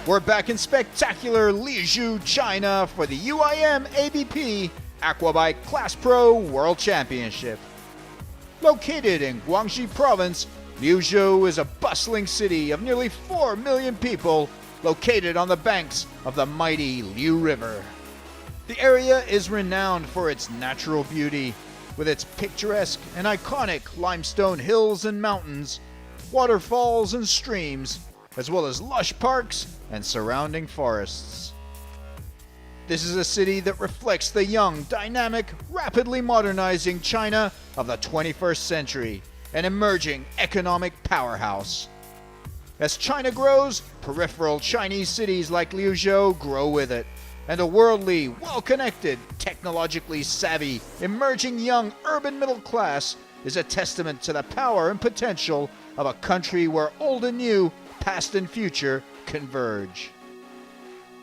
We're back in spectacular Liuzhou, China for the UIM ABP Aquabike Class Pro World Championship. Located in Guangxi Province, Liuzhou is a bustling city of nearly 4 million people located on the banks of the mighty Liu River. The area is renowned for its natural beauty, with its picturesque and iconic limestone hills and mountains, waterfalls and streams, as well as lush parks and surrounding forests. This is a city that reflects the young, dynamic, rapidly modernizing China of the 21st century, an emerging economic powerhouse. As China grows, peripheral Chinese cities like Liuzhou grow with it, and a worldly, well-connected, technologically savvy, emerging young urban middle class is a testament to the power and potential of a country where old and new, past and future converge.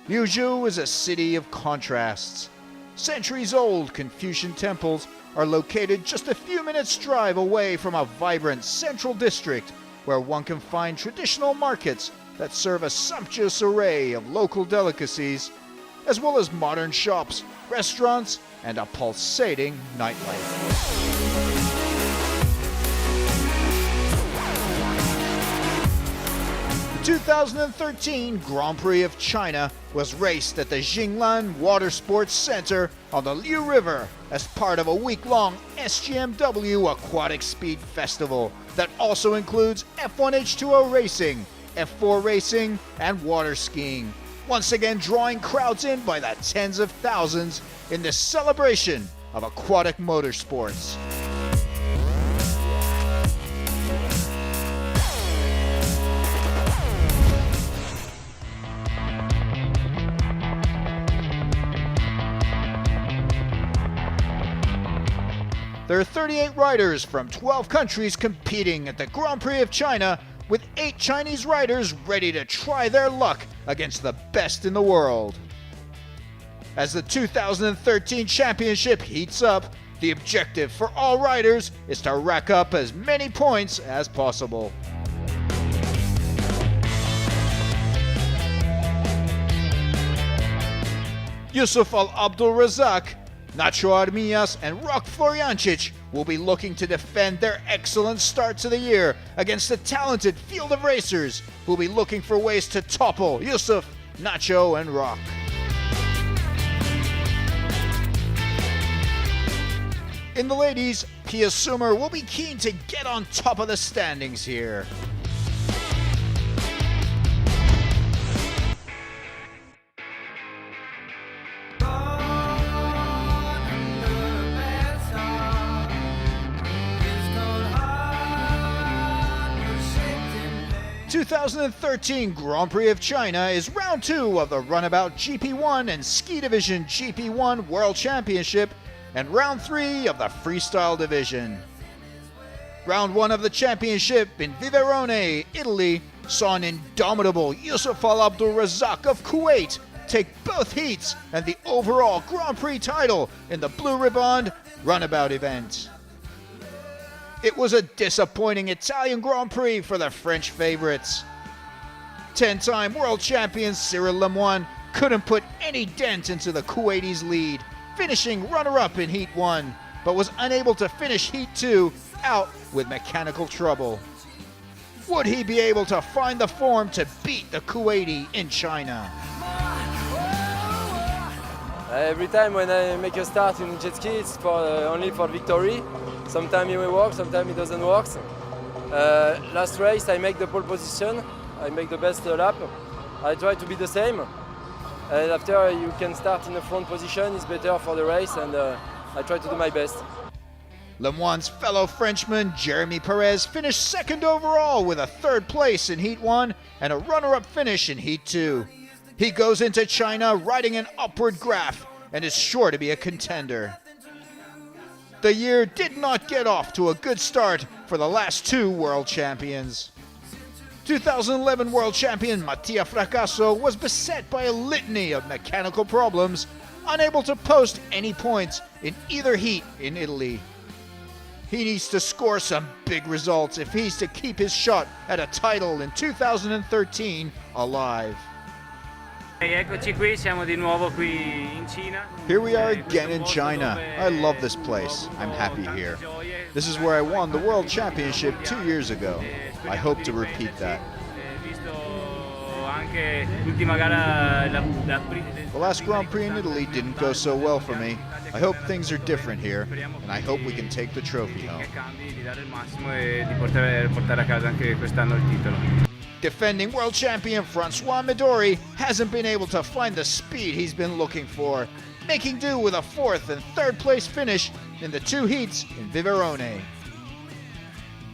Liuzhou is a city of contrasts. Centuries-old Confucian temples are located just a few minutes' drive away from a vibrant central district where one can find traditional markets that serve a sumptuous array of local delicacies, as well as modern shops, restaurants, and a pulsating nightlife. The 2013 Grand Prix of China was raced at the Jinglan Water Sports Center on the Liu River as part of a week-long SGMW Aquatic Speed Festival that also includes F1 H2O racing, F4 racing, and water skiing, once again drawing crowds in by the tens of thousands in this celebration of aquatic motorsports. There are 38 riders from 12 countries competing at the Grand Prix of China, with 8 Chinese riders ready to try their luck against the best in the world. As the 2013 championship heats up, the objective for all riders is to rack up as many points as possible. Yusuf Al-Abdul-Razak, Nacho Armias, and Rock Floriancic will be looking to defend their excellent start to the year against a talented field of racers who will be looking for ways to topple Yusuf, Nacho, and Rock. In the ladies, Pia Sumer will be keen to get on top of the standings here. The 2013 Grand Prix of China is round 2 of the Runabout GP1 and Ski Division GP1 World Championship and round 3 of the Freestyle Division. Round 1 of the championship in Viverone, Italy, saw an indomitable Yusuf Al-Abdul-Razak of Kuwait take both heats and the overall Grand Prix title in the Blue Ribbon Runabout event. It was a disappointing Italian Grand Prix for the French favorites. 10-time world champion Cyril Lemoine couldn't put any dent into the Kuwaitis' lead, finishing runner-up in Heat 1, but was unable to finish Heat 2 out with mechanical trouble. Would he be able to find the form to beat the Kuwaiti in China? Every time when I make a start in jet ski, it's only for victory. Sometimes it will work, sometimes it doesn't work. Last race I make the pole position, I make the best lap. I try to be the same. And after you can start in the front position, it's better for the race, and I try to do my best. Lemoine's fellow Frenchman Jeremy Perez finished second overall with a third place in Heat 1 and a runner-up finish in Heat 2. He goes into China riding an upward graph and is sure to be a contender. The year did not get off to a good start for the last 2 world champions. 2011 world champion Mattia Fracasso was beset by a litany of mechanical problems, unable to post any points in either heat in Italy. He needs to score some big results if he's to keep his shot at a title in 2013 alive. Eccoci qui, siamo di nuovo qui in Cina. Here we are again in China. I love this place. I'm happy here. This is where I won the World Championship 2 years ago. I hope to repeat that. Visto anche l'ultima gara, la Prix. The last Grand Prix in Italy didn't go so well for me. I hope things are different here, and I hope we can take the trophy home. Di dare il massimo e di portare a casa anche quest'anno il titolo. Defending world champion Francois Midori hasn't been able to find the speed he's been looking for, making do with a 4th and 3rd place finish in the 2 heats in Viverone.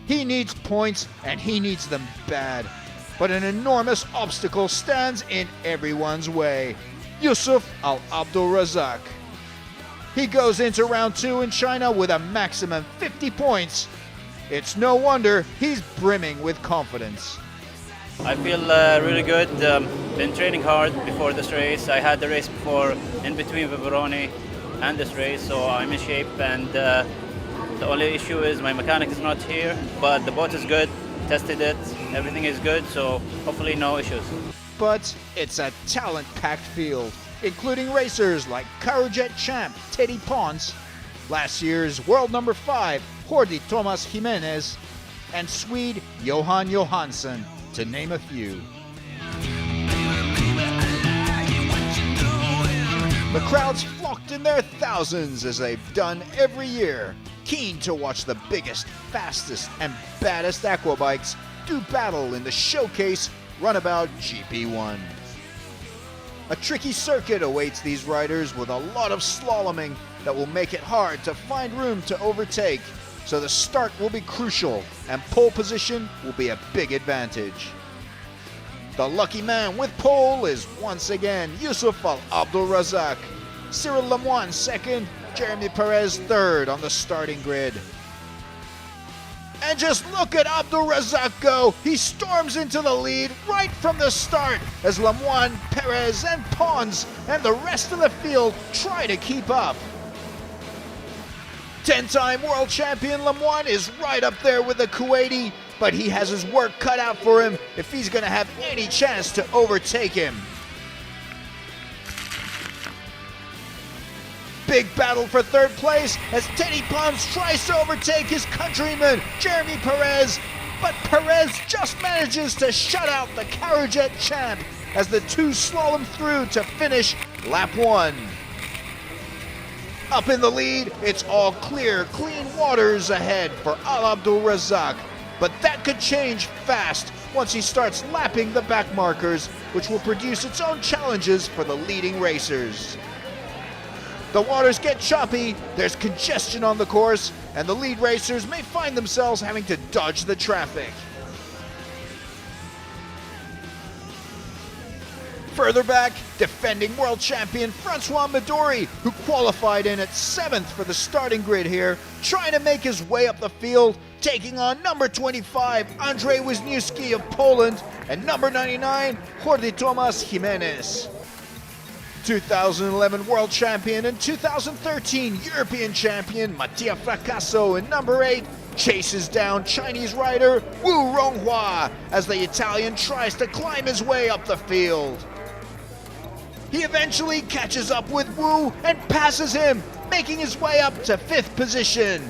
He needs points, and he needs them bad, but an enormous obstacle stands in everyone's way: Yusuf Al Abdul Razak. He goes into round 2 in China with a maximum 50 points. It's no wonder he's brimming with confidence. I feel really good. Been training hard before this race. I had the race before in between Viverone and this race, so I'm in shape. And the only issue is my mechanic is not here, but the boat is good. Tested it, everything is good, so hopefully no issues. But it's a talent-packed field, including racers like Carujet champ Teddy Pons, last year's world number 5 Jordi Thomas Jimenez, and Swede Johan Johansson, to name a few. The crowds flocked in their thousands, as they've done every year, keen to watch the biggest, fastest, and baddest aquabikes do battle in the showcase runabout GP1. A tricky circuit awaits these riders, with a lot of slaloming that will make it hard to find room to overtake, so the start will be crucial and pole position will be a big advantage. The lucky man with pole is once again Yusuf Al Abdul Razak. Cyril Lemoine second, Jeremy Perez third on the starting grid. And just look at Abdul Razak go. He storms into the lead right from the start as Lemoine, Perez, and Pons and the rest of the field try to keep up. 10-time world champion Lemoine is right up there with the Kuwaiti, but he has his work cut out for him if he's going to have any chance to overtake him. Big battle for 3rd place as Teddy Pons tries to overtake his countryman Jeremy Perez, but Perez just manages to shut out the Carujet champ as the 2 slalom through to finish lap 1. Up in the lead, it's all clear, clean waters ahead for Al Abdul Razak, but that could change fast once he starts lapping the back markers, which will produce its own challenges for the leading racers. The waters get choppy, there's congestion on the course, and the lead racers may find themselves having to dodge the traffic. Further back, defending world champion Francois Midori, who qualified in at 7th for the starting grid here, trying to make his way up the field, taking on number 25 Andrzej Wisniewski of Poland and number 99 Jordi Tomas Jimenez. 2011 world champion and 2013 European champion Mattia Fracasso in number 8 chases down Chinese rider Wu Ronghua as the Italian tries to climb his way up the field. He eventually catches up with Wu and passes him, making his way up to 5th position.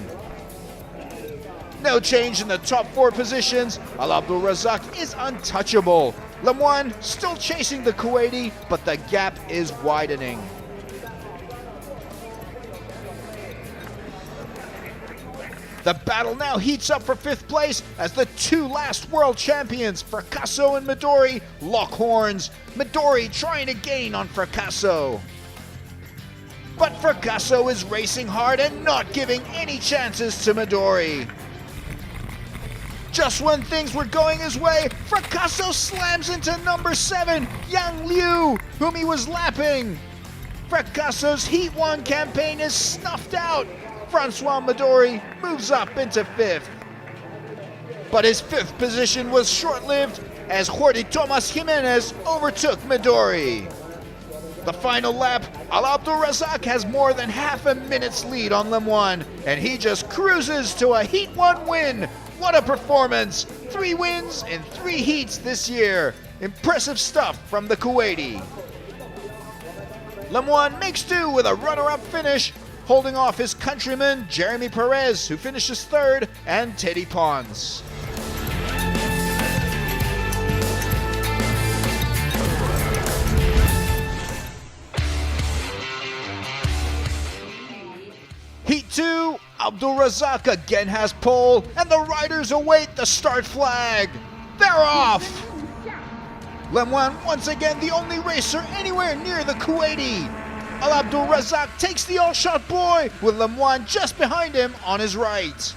No change in the top 4 positions. Al Abdul Razak is untouchable. Lemoine still chasing the Kuwaiti, but the gap is widening. The battle now heats up for 5th place as the 2 last world champions, Fracasso and Midori, lock horns. Midori trying to gain on Fracasso. But Fracasso is racing hard and not giving any chances to Midori. Just when things were going his way, Fracasso slams into number 7, Yang Liu, whom he was lapping. Fracasso's Heat 1 campaign is snuffed out. Francois Midori moves up into 5th. But his 5th position was short-lived as Jordi Tomas Jimenez overtook Midori. The final lap, Al Abdul Razak has more than half a minute's lead on Lemoine, and he just cruises to a Heat 1 win. What a performance! 3 wins in 3 heats this year. Impressive stuff from the Kuwaiti. Lemoine makes do with a runner-up finish, holding off his countryman Jeremy Perez, who finishes third, and Teddy Pons. Heat 2, Abdul Razak again has pole, and the riders await the start flag. They're off! Lemoine once again the only racer anywhere near the Kuwaiti. Al Abdul Razak takes the all-shot boy, with Lemoine just behind him on his right.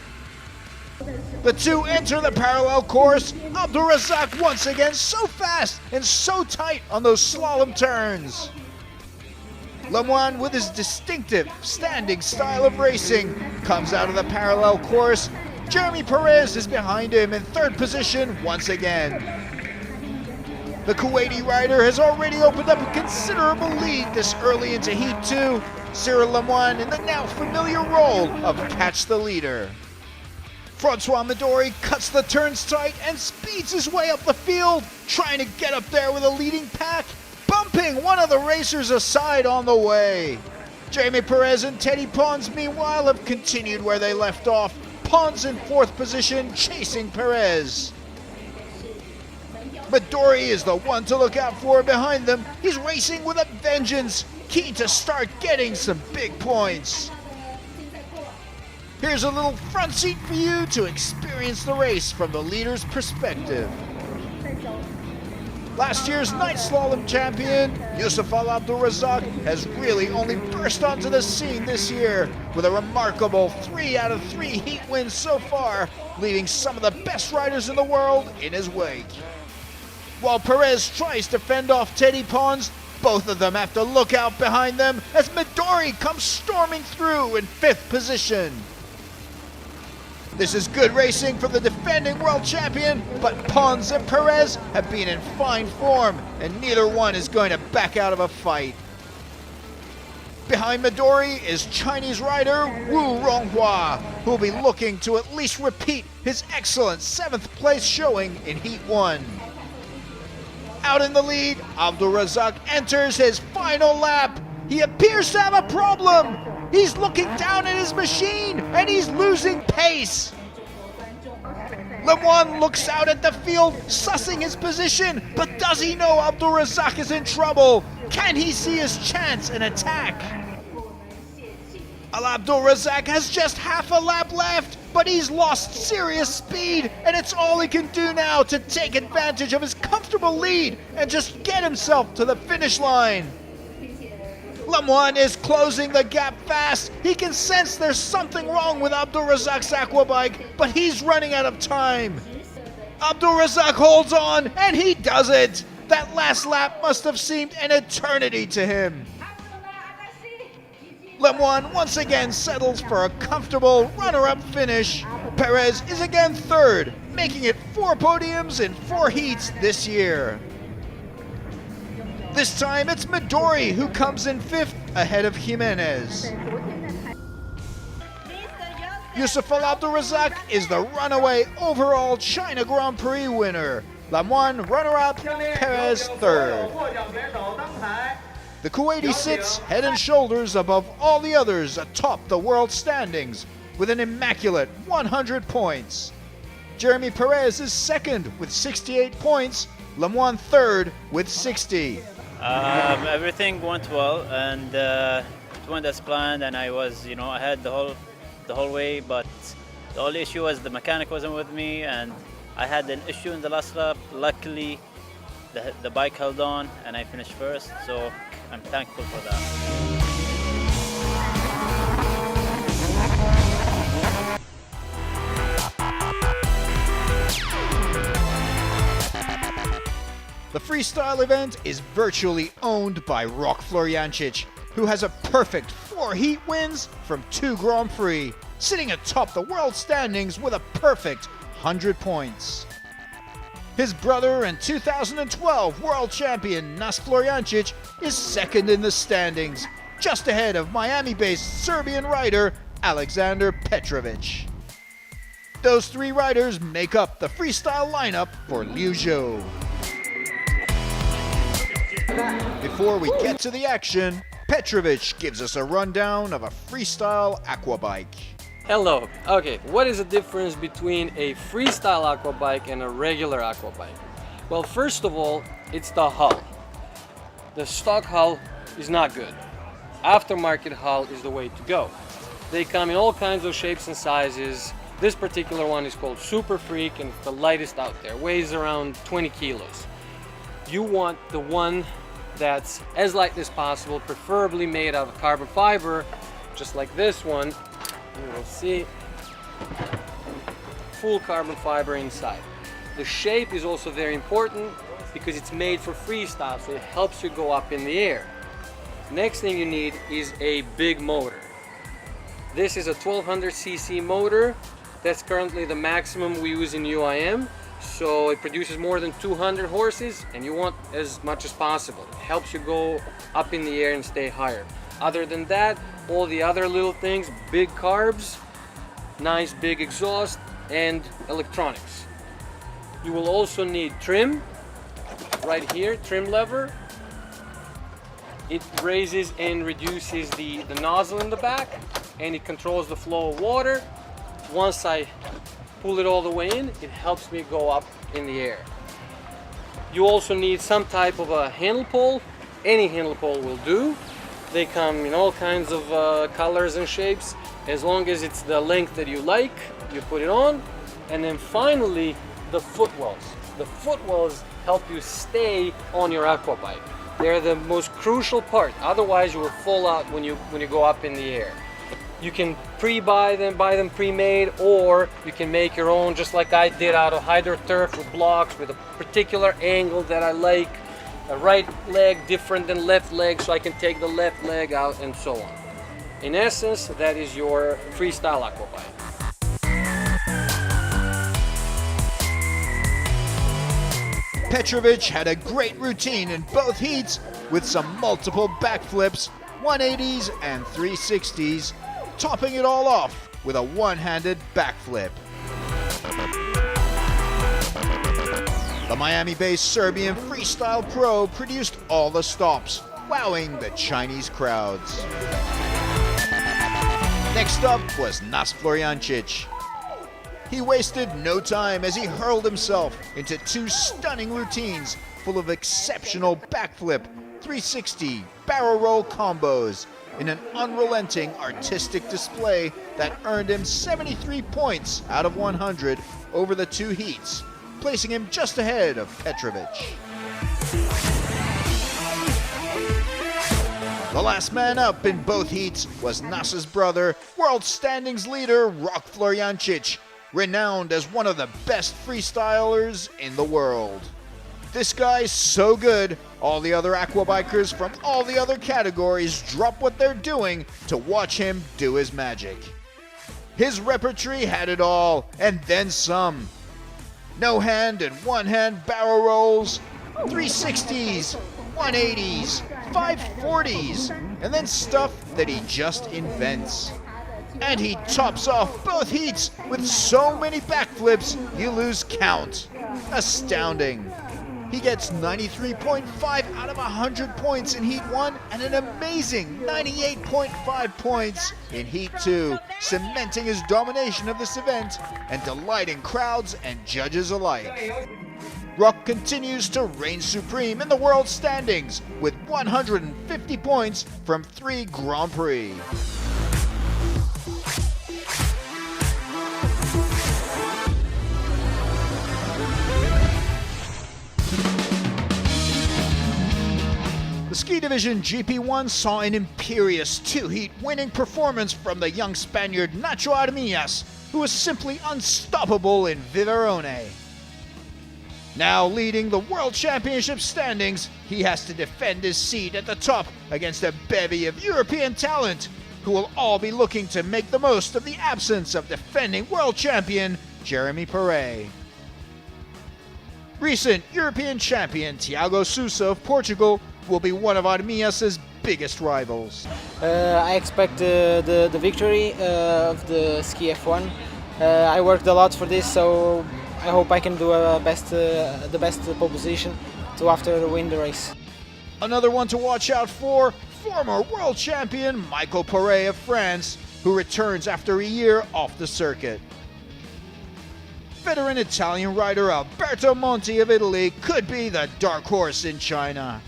The two enter the parallel course. Abdul Razak once again so fast and so tight on those slalom turns. Lemoine, with his distinctive standing style of racing, comes out of the parallel course. Jeremy Perez is behind him in third position once again. The Kuwaiti rider has already opened up a considerable lead this early into Heat 2. Cyril Lemoine in the now familiar role of catch the leader. Francois Midori cuts the turns tight and speeds his way up the field, trying to get up there with a leading pack, bumping one of the racers aside on the way. Jeremy Perez and Teddy Pons, meanwhile, have continued where they left off. Pons in fourth position, chasing Perez. Midori is the one to look out for behind them. He's racing with a vengeance, keen to start getting some big points. Here's a little front seat for you to experience the race from the leader's perspective. Last year's night slalom champion, Yusuf Al Abdul Razak, has really only burst onto the scene this year with a remarkable 3 out of 3 heat wins so far, leaving some of the best riders in the world in his wake. While Perez tries to fend off Teddy Pons, both of them have to look out behind them as Midori comes storming through in fifth position. This is good racing for the defending world champion, but Pons and Perez have been in fine form, and neither one is going to back out of a fight. Behind Midori is Chinese rider Wu Ronghua, who will be looking to at least repeat his excellent 7th place showing in Heat 1. Out in the lead, Abdul Razak enters his final lap. He appears to have a problem. He's looking down at his machine and he's losing pace. Lemoine looks out at the field, sussing his position, but does he know Abdul Razak is in trouble? Can he see his chance and attack? Al Abdul Razak has just half a lap left, but he's lost serious speed, and it's all he can do now to take advantage of his comfortable lead and just get himself to the finish line. Lemoine is closing the gap fast. He can sense there's something wrong with Abdul Razak's Aquabike, but he's running out of time. Abdul Razak holds on, and he does it. That last lap must have seemed an eternity to him. Lemoine once again settles for a comfortable runner-up finish. Perez is again third, making it 4 podiums in 4 heats this year. This time it's Midori who comes in 5th ahead of Jimenez. Yusuf Al Abdul Razak is the runaway overall China Grand Prix winner. Lemoine runner-up, Perez third. The Kuwaiti sits head and shoulders above all the others atop the world standings with an immaculate 100 points. Jeremy Perez is second with 68 points, Lemoine third with 60. Everything went well, and it went as planned, and I was, ahead the whole way. But the only issue was the mechanic wasn't with me, and I had an issue in the last lap. Luckily, the bike held on, and I finished first. So I'm thankful for that. The freestyle event is virtually owned by Rok Florjancic, who has a perfect 4 heat wins from 2 Grand Prix, sitting atop the world standings with a perfect 100 points. His brother and 2012 world champion Nas Florjancic is second in the standings, just ahead of Miami-based Serbian rider Alexander Petrovic. Those 3 riders make up the freestyle lineup for Liuzhou. Before we get to the action, Petrovic gives us a rundown of a freestyle aquabike. Hello. Okay, what is the difference between a freestyle aquabike and a regular aquabike? Well, first of all, it's the hull. The stock hull is not good. Aftermarket hull is the way to go. They come in all kinds of shapes and sizes. This particular one is called Super Freak and it's the lightest out there. Weighs around 20 kilos. You want the one that's as light as possible, preferably made out of carbon fiber, just like this one. You will see full carbon fiber inside. The shape is also very important because it's made for freestyle, so it helps you go up in the air. Next thing you need is a big motor. This is a 1200cc motor. That's currently the maximum we use in UIM. So it produces more than 200 horses and you want as much as possible. It helps you go up in the air and stay higher. Other than that, all the other little things, big carbs, nice big exhaust, and electronics. You will also need trim, right here, trim lever. It raises and reduces the nozzle in the back and it controls the flow of water. Once I pull it all the way in, it helps me go up in the air. You also need some type of a handle pole. Any handle pole will do. They come in all kinds of colors and shapes. As long as it's the length that you like, you put it on. And then finally, the footwells. The footwells help you stay on your aquabike. They're the most crucial part. Otherwise, you will fall out when you go up in the air. You can buy them pre-made, or you can make your own, just like I did, out of HydroTurf with blocks with a particular angle that I like. A right leg different than left leg, so I can take the left leg out and so on. In essence, that is your freestyle aquabike. Petrovic had a great routine in both heats with some multiple backflips, 180s and 360s, topping it all off with a one-handed backflip. The Miami-based Serbian freestyle pro produced all the stops, wowing the Chinese crowds. Next up was Nas Florjancic. He wasted no time as he hurled himself into two stunning routines full of exceptional backflip, 360, barrel roll combos in an unrelenting artistic display that earned him 73 points out of 100 over the two heats, placing him just ahead of Petrovic. The last man up in both heats was Nas's brother, world standings leader Rok Florjancic, renowned as one of the best freestylers in the world. This guy's so good, all the other aquabikers from all the other categories drop what they're doing to watch him do his magic. His repertory had it all, and then some. No hand and one hand barrel rolls, 360s, 180s, 540s, and then stuff that he just invents. And he tops off both heats with so many backflips you lose count. Astounding. He gets 93.5 out of 100 points in Heat 1 and an amazing 98.5 points in Heat 2, cementing his domination of this event and delighting crowds and judges alike. Rok continues to reign supreme in the world standings with 150 points from 3 Grand Prix. The ski division GP1 saw an imperious two-heat winning performance from the young Spaniard Nacho Armillas, who was simply unstoppable in Viverone. Now leading the World Championship standings, he has to defend his seat at the top against a bevy of European talent, who will all be looking to make the most of the absence of defending world champion Jeremy Prix. Recent European champion Tiago Sousa of Portugal will be one of Armillas' biggest rivals. I expect the victory of the Ski F1. I worked a lot for this, so I hope I can do the best pole position to after win the race. Another one to watch out for, former world champion Michael Prix of France, who returns after a year off the circuit. Veteran Italian rider Alberto Monti of Italy could be the dark horse in China.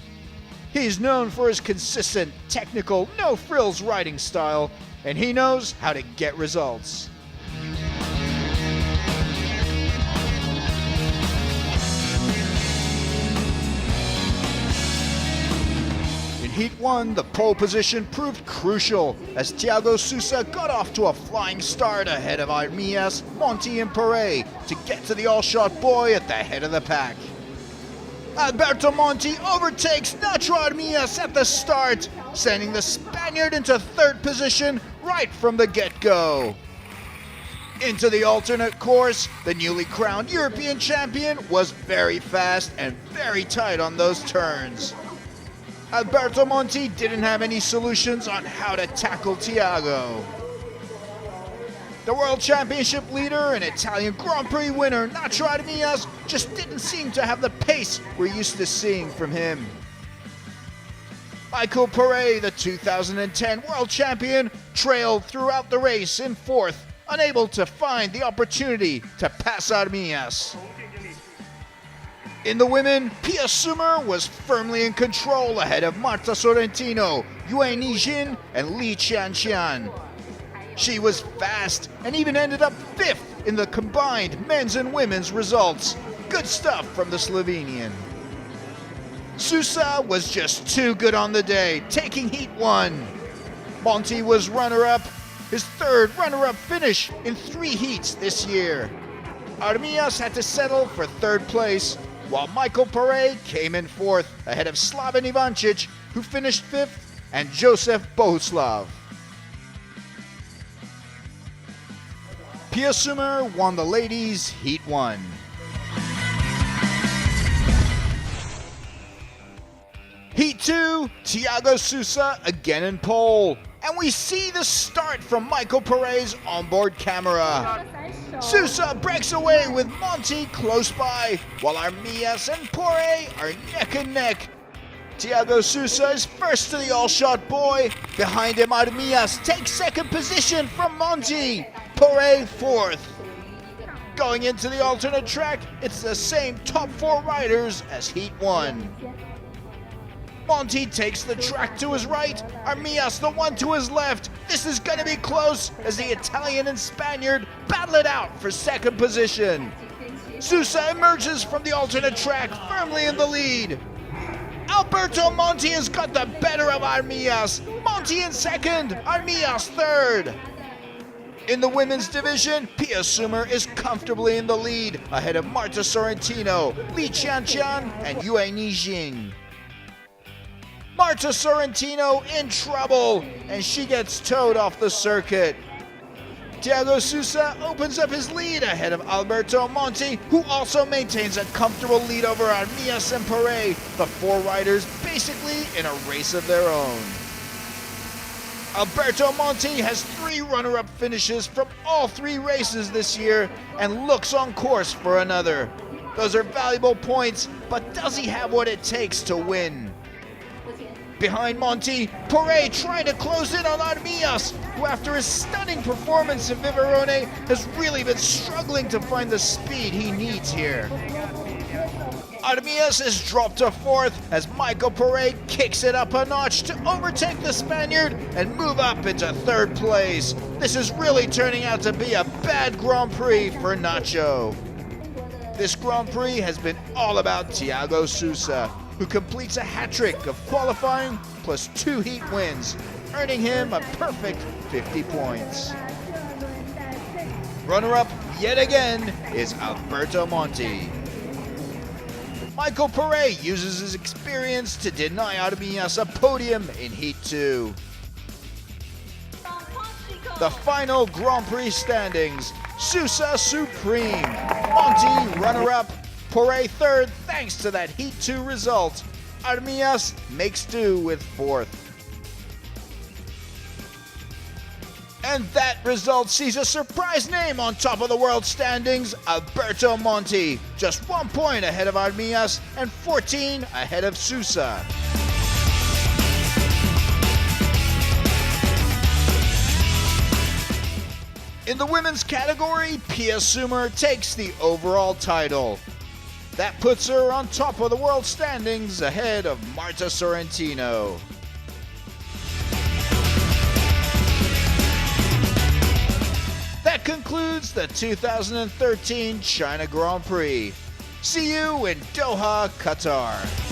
He's known for his consistent, technical, no-frills riding style, and he knows how to get results. In Heat 1, the pole position proved crucial as Tiago Sousa got off to a flying start ahead of Armias, Monti and Prix to get to the all-shot boy at the head of the pack. Alberto Monti overtakes Nacho Armias at the start, sending the Spaniard into third position right from the get-go. Into the alternate course, the newly crowned European champion was very fast and very tight on those turns. Alberto Monti didn't have any solutions on how to tackle Tiago. The World Championship leader and Italian Grand Prix winner Nacho Armias just didn't seem to have the pace we're used to seeing from him. Michael Prix, the 2010 World Champion, trailed throughout the race in fourth, unable to find the opportunity to pass Armias. In the women, Pia Sumer was firmly in control ahead of Marta Sorrentino, Yue Nijin, and Li Qianqian. She was fast and even ended up fifth in the combined men's and women's results. Good stuff from the Slovenian. Sousa was just too good on the day, taking Heat 1. Monti was runner-up, his third runner-up finish in 3 heats this year. Armias had to settle for third place, while Michael Prix came in fourth ahead of Slaven Ivancic, who finished fifth, and Joseph Bohuslav. Pia Sumer won the ladies' Heat 1. Heat 2, Tiago Sousa again in pole. And we see the start from Michael Prix's onboard camera. Sousa breaks away with Monti close by, while Armias and Prix are neck and neck. Tiago Sousa is first to the all-shot boy. Behind him, Armias takes second position from Monti. Prix fourth. Going into the alternate track, it's the same top 4 riders as Heat 1. Monti takes the track to his right, Armias the one to his left. This is going to be close as the Italian and Spaniard battle it out for second position. Sousa emerges from the alternate track firmly in the lead. Alberto Monti has got the better of Armias. Monti in second, Armias third. In the women's division, Pia Sumer is comfortably in the lead, ahead of Marta Sorrentino, Li Qianqian, and Yue Nijin. Marta Sorrentino in trouble, and she gets towed off the circuit. Tiago Sousa opens up his lead ahead of Alberto Monti, who also maintains a comfortable lead over Armias and Prix, the 4 riders basically in a race of their own. Alberto Monti has 3 runner-up finishes from all 3 races this year and looks on course for another. Those are valuable points, but does he have what it takes to win? Behind Monti, Prix trying to close in on Armias, who after his stunning performance in Viverone has really been struggling to find the speed he needs here. Armias is dropped to fourth as Michael Prix kicks it up a notch to overtake the Spaniard and move up into third place. This is really turning out to be a bad Grand Prix for Nacho. This Grand Prix has been all about Tiago Sousa, who completes a hat-trick of qualifying plus 2 heat wins, earning him a perfect 50 points. Runner-up yet again is Alberto Monti. Michael Prix uses his experience to deny Armias a podium in Heat 2. The final Grand Prix standings: Sousa supreme, Monti runner-up, Prix third thanks to that Heat 2 result. Armias makes do with fourth. And that result sees a surprise name on top of the world standings, Alberto Monti, just 1 point ahead of Armias and 14 ahead of Sousa. In the women's category, Pia Sumer takes the overall title. That puts her on top of the world standings ahead of Marta Sorrentino. That concludes the 2013 China Grand Prix. See you in Doha, Qatar.